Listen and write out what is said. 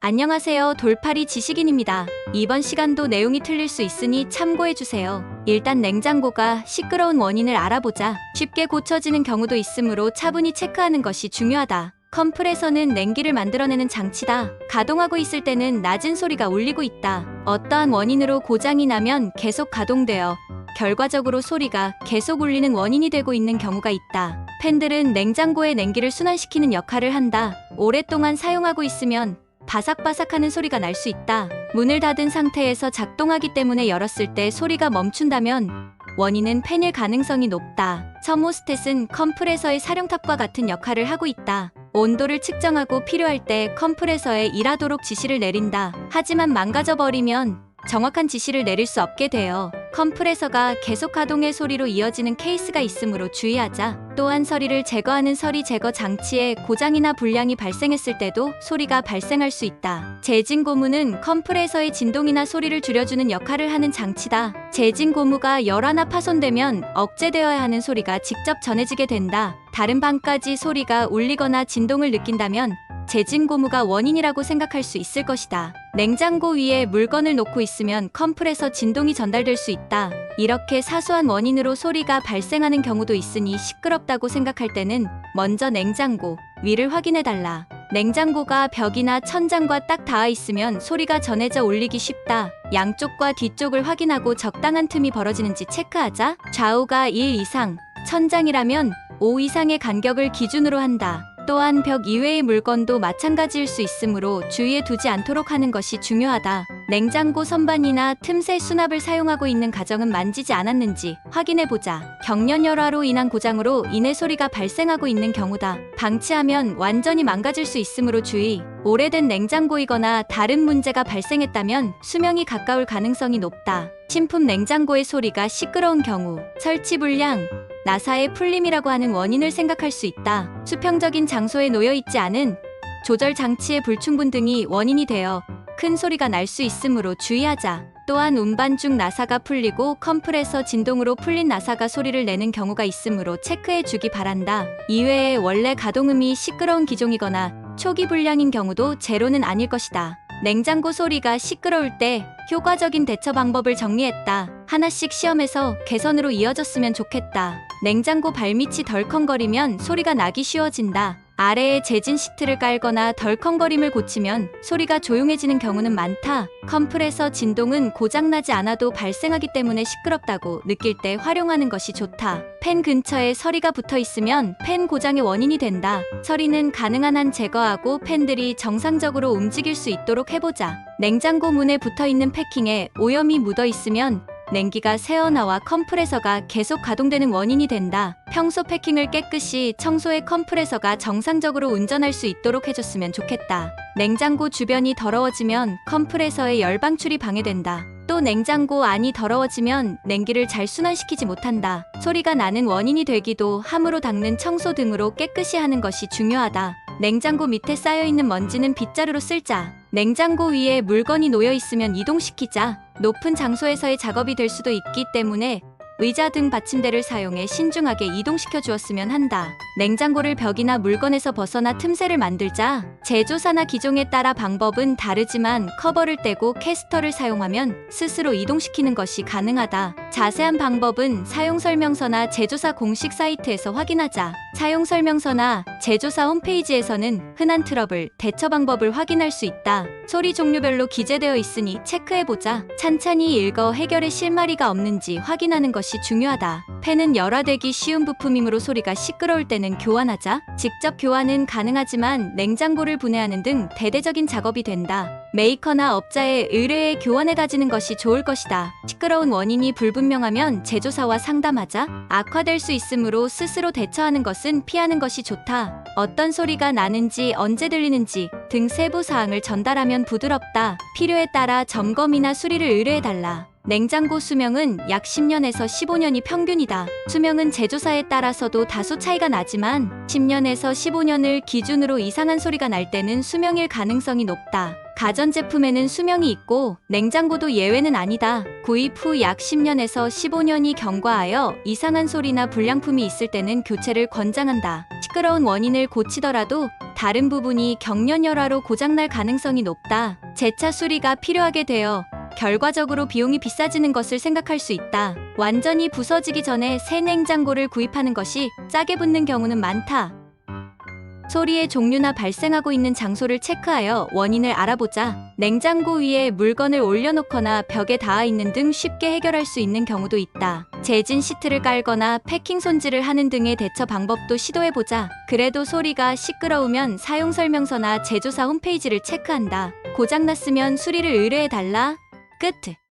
안녕하세요. 돌팔이 지식인입니다. 이번 시간도 내용이 틀릴 수 있으니 참고해주세요. 일단 냉장고가 시끄러운 원인을 알아보자. 쉽게 고쳐지는 경우도 있으므로 차분히 체크하는 것이 중요하다. 컴프레서는 냉기를 만들어내는 장치다. 가동하고 있을 때는 낮은 소리가 울리고 있다. 어떠한 원인으로 고장이 나면 계속 가동되어 결과적으로 소리가 계속 울리는 원인이 되고 있는 경우가 있다. 팬들은 냉장고의 냉기를 순환시키는 역할을 한다. 오랫동안 사용하고 있으면 바삭바삭하는 소리가 날 수 있다. 문을 닫은 상태에서 작동하기 때문에 열었을 때 소리가 멈춘다면 원인은 팬일 가능성이 높다. 서모스탯은 컴프레서의 사령탑과 같은 역할을 하고 있다. 온도를 측정하고 필요할 때 컴프레서에 일하도록 지시를 내린다. 하지만 망가져버리면 정확한 지시를 내릴 수 없게 되어 컴프레서가 계속 가동의 소리로 이어지는 케이스가 있으므로 주의하자. 또한 서리를 제거하는 서리 제거 장치에 고장이나 불량이 발생했을 때도 소리가 발생할 수 있다. 제진 고무는 컴프레서의 진동이나 소리를 줄여주는 역할을 하는 장치다. 제진 고무가 열화나 파손되면 억제되어야 하는 소리가 직접 전해지게 된다. 다른 방까지 소리가 울리거나 진동을 느낀다면 제진 고무가 원인이라고 생각할 수 있을 것이다. 냉장고 위에 물건을 놓고 있으면 컴프레서 진동이 전달될 수 있다. 이렇게 사소한 원인으로 소리가 발생하는 경우도 있으니 시끄럽다고 생각할 때는 먼저 냉장고 위를 확인해달라. 냉장고가 벽이나 천장과 딱 닿아 있으면 소리가 전해져 울리기 쉽다. 양쪽과 뒤쪽을 확인하고 적당한 틈이 벌어지는지 체크하자. 좌우가 1 이상, 천장이라면 5 이상의 간격을 기준으로 한다. 또한 벽 이외의 물건도 마찬가지일 수 있으므로 주의해 두지 않도록 하는 것이 중요하다. 냉장고 선반이나 틈새 수납을 사용하고 있는 가정은 만지지 않았는지 확인해보자. 경련 열화로 인한 고장으로 인해 소리가 발생하고 있는 경우다. 방치하면 완전히 망가질 수 있으므로 주의. 오래된 냉장고이거나 다른 문제가 발생했다면 수명이 가까울 가능성이 높다. 신품 냉장고의 소리가 시끄러운 경우 설치 불량, 나사의 풀림이라고 하는 원인을 생각할 수 있다. 수평적인 장소에 놓여 있지 않은 조절 장치의 불충분 등이 원인이 되어 큰 소리가 날 수 있으므로 주의하자. 또한 운반 중 나사가 풀리고 컴프레서 진동으로 풀린 나사가 소리를 내는 경우가 있으므로 체크해 주기 바란다. 이외에 원래 가동음이 시끄러운 기종이거나 초기 불량인 경우도 제로는 아닐 것이다. 냉장고 소리가 시끄러울 때 효과적인 대처 방법을 정리했다. 하나씩 시험해서 개선으로 이어졌으면 좋겠다. 냉장고 발밑이 덜컹거리면 소리가 나기 쉬워진다. 아래에 제진 시트를 깔거나 덜컹거림을 고치면 소리가 조용해지는 경우는 많다. 컴프레서 진동은 고장나지 않아도 발생하기 때문에 시끄럽다고 느낄 때 활용하는 것이 좋다. 팬 근처에 서리가 붙어 있으면 팬 고장의 원인이 된다. 서리는 가능한 한 제거하고 팬들이 정상적으로 움직일 수 있도록 해보자. 냉장고 문에 붙어 있는 패킹에 오염이 묻어 있으면 냉기가 새어나와 컴프레서가 계속 가동되는 원인이 된다. 평소 패킹을 깨끗이 청소해 컴프레서가 정상적으로 운전할 수 있도록 해줬으면 좋겠다. 냉장고 주변이 더러워지면 컴프레서의 열 방출이 방해된다. 또 냉장고 안이 더러워지면 냉기를 잘 순환시키지 못한다. 소리가 나는 원인이 되기도 함으로 닦는 청소 등으로 깨끗이 하는 것이 중요하다. 냉장고 밑에 쌓여있는 먼지는 빗자루로 쓸자. 냉장고 위에 물건이 놓여 있으면 이동시키자. 높은 장소에서의 작업이 될 수도 있기 때문에 의자 등 받침대를 사용해 신중하게 이동시켜 주었으면 한다. 냉장고를 벽이나 물건에서 벗어나 틈새를 만들자. 제조사나 기종에 따라 방법은 다르지만 커버를 떼고 캐스터를 사용하면 스스로 이동시키는 것이 가능하다. 자세한 방법은 사용설명서나 제조사 공식 사이트에서 확인하자. 사용설명서나 제조사 홈페이지에서는 흔한 트러블 대처 방법을 확인할 수 있다. 소리 종류별로 기재되어 있으니 체크해보자. 찬찬히 읽어 해결의 실마리가 없는지 확인하는 것이 중요하다. 팬은 열화되기 쉬운 부품이므로 소리가 시끄러울 때는 교환하자. 직접 교환은 가능하지만 냉장고를 분해하는 등 대대적인 작업이 된다. 메이커나 업자에 의뢰해 교환해 다지는 것이 좋을 것이다. 시끄러운 원인이 불분명하면 제조사와 상담하자. 악화될 수 있으므로 스스로 대처하는 것은 피하는 것이 좋다. 어떤 소리가 나는지 언제 들리는지 등 세부 사항을 전달하면 부드럽다. 필요에 따라 점검이나 수리를 의뢰해달라. 냉장고 수명은 약 10년에서 15년이 평균이다. 수명은 제조사에 따라서도 다소 차이가 나지만 10년에서 15년을 기준으로 이상한 소리가 날 때는 수명일 가능성이 높다. 가전제품에는 수명이 있고 냉장고도 예외는 아니다. 구입 후 약 10년에서 15년이 경과하여 이상한 소리나 불량품이 있을 때는 교체를 권장한다. 시끄러운 원인을 고치더라도 다른 부분이 경련열화로 고장날 가능성이 높다. 재차 수리가 필요하게 되어 결과적으로 비용이 비싸지는 것을 생각할 수 있다. 완전히 부서지기 전에 새 냉장고를 구입하는 것이 싸게 붙는 경우는 많다. 소리의 종류나 발생하고 있는 장소를 체크하여 원인을 알아보자. 냉장고 위에 물건을 올려놓거나 벽에 닿아 있는 등 쉽게 해결할 수 있는 경우도 있다. 재진 시트를 깔거나 패킹 손질을 하는 등의 대처 방법도 시도해보자. 그래도 소리가 시끄러우면 사용설명서나 제조사 홈페이지를 체크한다. 고장났으면 수리를 의뢰해달라. 끝.